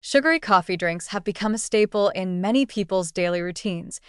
Sugary coffee drinks have become a staple in many people's daily routines,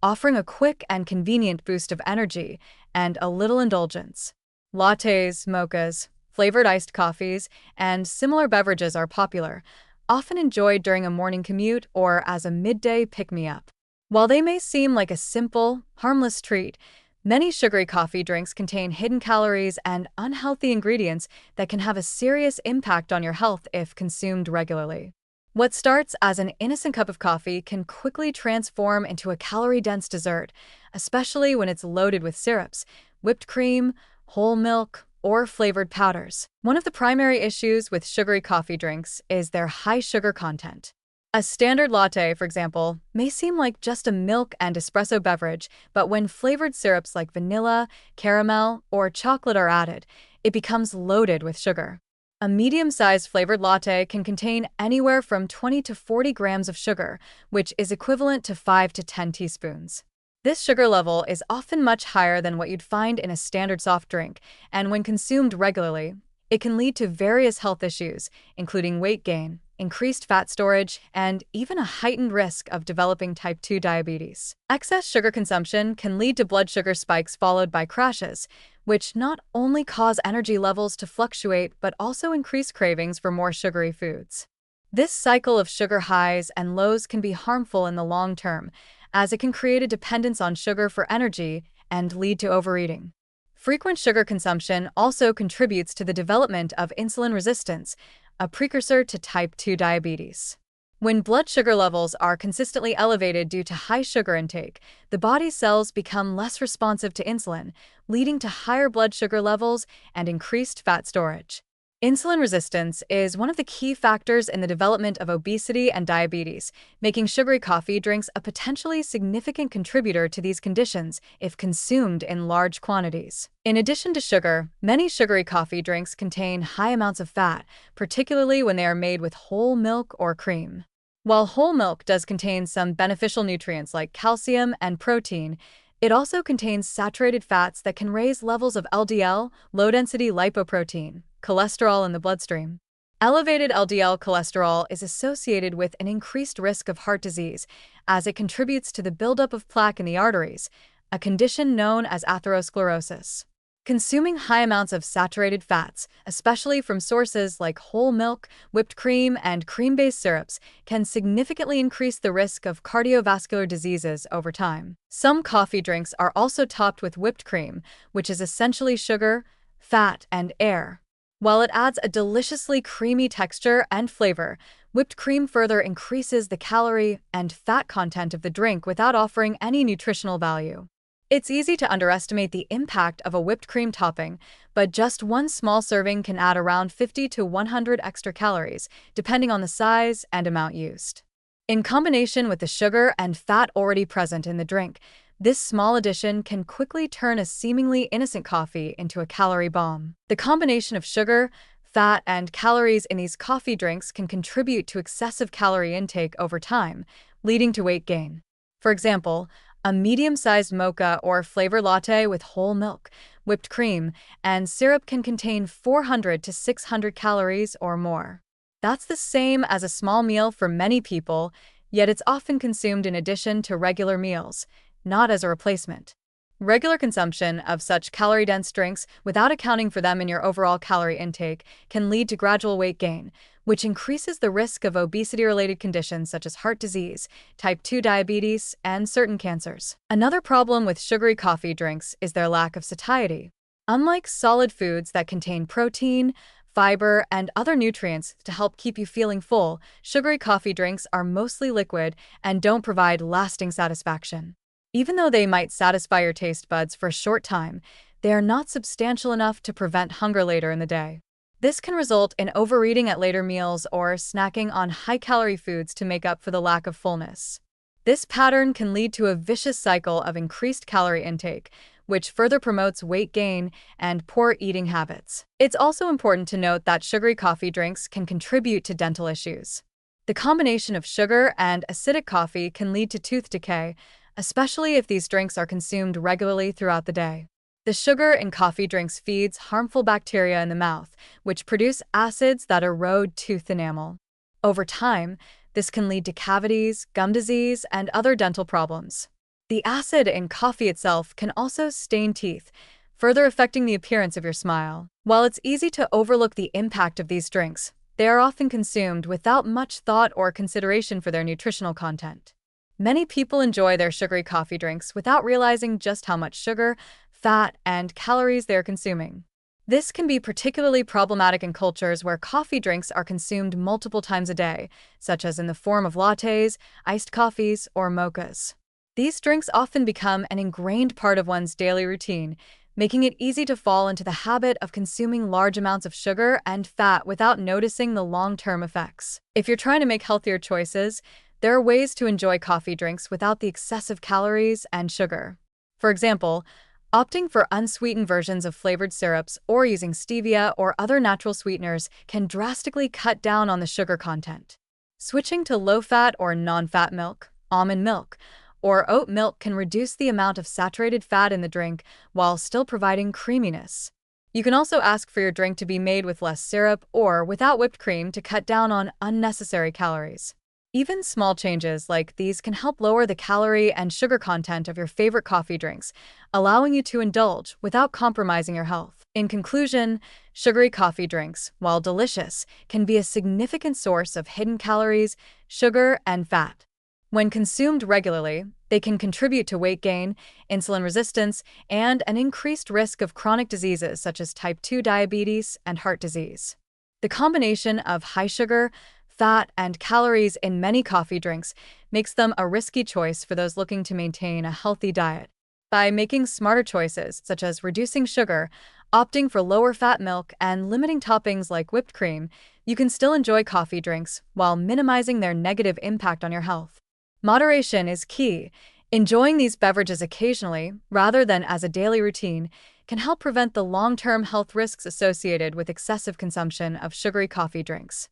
offering a quick and convenient boost of energy and a little indulgence. Lattes, mochas, flavored iced coffees, and similar beverages are popular, often enjoyed during a morning commute or as a midday pick-me-up. While they may seem like a simple, harmless treat, many sugary coffee drinks contain hidden calories and unhealthy ingredients that can have a serious impact on your health if consumed regularly. What starts as an innocent cup of coffee can quickly transform into a calorie-dense dessert, especially when it's loaded with syrups, whipped cream, whole milk, or flavored powders. One of the primary issues with sugary coffee drinks is their high sugar content. A standard latte, for example, may seem like just a milk and espresso beverage, but when flavored syrups like vanilla, caramel, or chocolate are added, it becomes loaded with sugar. A medium-sized flavored latte can contain anywhere from 20 to 40 grams of sugar, which is equivalent to 5 to 10 teaspoons. This sugar level is often much higher than what you'd find in a standard soft drink, and when consumed regularly, it can lead to various health issues, including weight gain, increased fat storage, and even a heightened risk of developing type 2 diabetes. Excess sugar consumption can lead to blood sugar spikes followed by crashes, which not only cause energy levels to fluctuate but also increase cravings for more sugary foods. This cycle of sugar highs and lows can be harmful in the long term, as it can create a dependence on sugar for energy and lead to overeating. Frequent sugar consumption also contributes to the development of insulin resistance, a precursor to type 2 diabetes. When blood sugar levels are consistently elevated due to high sugar intake, the body's cells become less responsive to insulin, leading to higher blood sugar levels and increased fat storage. Insulin resistance is one of the key factors in the development of obesity and diabetes, making sugary coffee drinks a potentially significant contributor to these conditions if consumed in large quantities. In addition to sugar, many sugary coffee drinks contain high amounts of fat, particularly when they are made with whole milk or cream. While whole milk does contain some beneficial nutrients like calcium and protein, it also contains saturated fats that can raise levels of LDL, low-density lipoprotein, cholesterol in the bloodstream. Elevated LDL cholesterol is associated with an increased risk of heart disease, as it contributes to the buildup of plaque in the arteries, a condition known as atherosclerosis. Consuming high amounts of saturated fats, especially from sources like whole milk, whipped cream, and cream-based syrups, can significantly increase the risk of cardiovascular diseases over time. Some coffee drinks are also topped with whipped cream, which is essentially sugar, fat, and air. While it adds a deliciously creamy texture and flavor, whipped cream further increases the calorie and fat content of the drink without offering any nutritional value. It's easy to underestimate the impact of a whipped cream topping, but just one small serving can add around 50 to 100 extra calories, depending on the size and amount used. In combination with the sugar and fat already present in the drink, this small addition can quickly turn a seemingly innocent coffee into a calorie bomb. The combination of sugar, fat, and calories in these coffee drinks can contribute to excessive calorie intake over time, leading to weight gain. For example, a medium-sized mocha or flavor latte with whole milk, whipped cream, and syrup can contain 400 to 600 calories or more. That's the same as a small meal for many people, yet it's often consumed in addition to regular meals, not as a replacement. Regular consumption of such calorie-dense drinks without accounting for them in your overall calorie intake can lead to gradual weight gain, which increases the risk of obesity-related conditions such as heart disease, type 2 diabetes, and certain cancers. Another problem with sugary coffee drinks is their lack of satiety. Unlike solid foods that contain protein, fiber, and other nutrients to help keep you feeling full, sugary coffee drinks are mostly liquid and don't provide lasting satisfaction. Even though they might satisfy your taste buds for a short time, they are not substantial enough to prevent hunger later in the day. This can result in overeating at later meals or snacking on high-calorie foods to make up for the lack of fullness. This pattern can lead to a vicious cycle of increased calorie intake, which further promotes weight gain and poor eating habits. It's also important to note that sugary coffee drinks can contribute to dental issues. The combination of sugar and acidic coffee can lead to tooth decay, especially if these drinks are consumed regularly throughout the day. The sugar in coffee drinks feeds harmful bacteria in the mouth, which produce acids that erode tooth enamel. Over time, this can lead to cavities, gum disease, and other dental problems. The acid in coffee itself can also stain teeth, further affecting the appearance of your smile. While it's easy to overlook the impact of these drinks, they are often consumed without much thought or consideration for their nutritional content. Many people enjoy their sugary coffee drinks without realizing just how much sugar, fat, and calories they are consuming. This can be particularly problematic in cultures where coffee drinks are consumed multiple times a day, such as in the form of lattes, iced coffees, or mochas. These drinks often become an ingrained part of one's daily routine, making it easy to fall into the habit of consuming large amounts of sugar and fat without noticing the long-term effects. If you're trying to make healthier choices, there are ways to enjoy coffee drinks without the excessive calories and sugar. For example, opting for unsweetened versions of flavored syrups or using stevia or other natural sweeteners can drastically cut down on the sugar content. Switching to low-fat or non-fat milk, almond milk, or oat milk can reduce the amount of saturated fat in the drink while still providing creaminess. You can also ask for your drink to be made with less syrup or without whipped cream to cut down on unnecessary calories. Even small changes like these can help lower the calorie and sugar content of your favorite coffee drinks, allowing you to indulge without compromising your health. In conclusion, sugary coffee drinks, while delicious, can be a significant source of hidden calories, sugar, and fat. When consumed regularly, they can contribute to weight gain, insulin resistance, and an increased risk of chronic diseases such as type 2 diabetes and heart disease. The combination of high sugar, fat, and calories in many coffee drinks makes them a risky choice for those looking to maintain a healthy diet. By making smarter choices, such as reducing sugar, opting for lower-fat milk, and limiting toppings like whipped cream, you can still enjoy coffee drinks while minimizing their negative impact on your health. Moderation is key. Enjoying these beverages occasionally, rather than as a daily routine, can help prevent the long-term health risks associated with excessive consumption of sugary coffee drinks.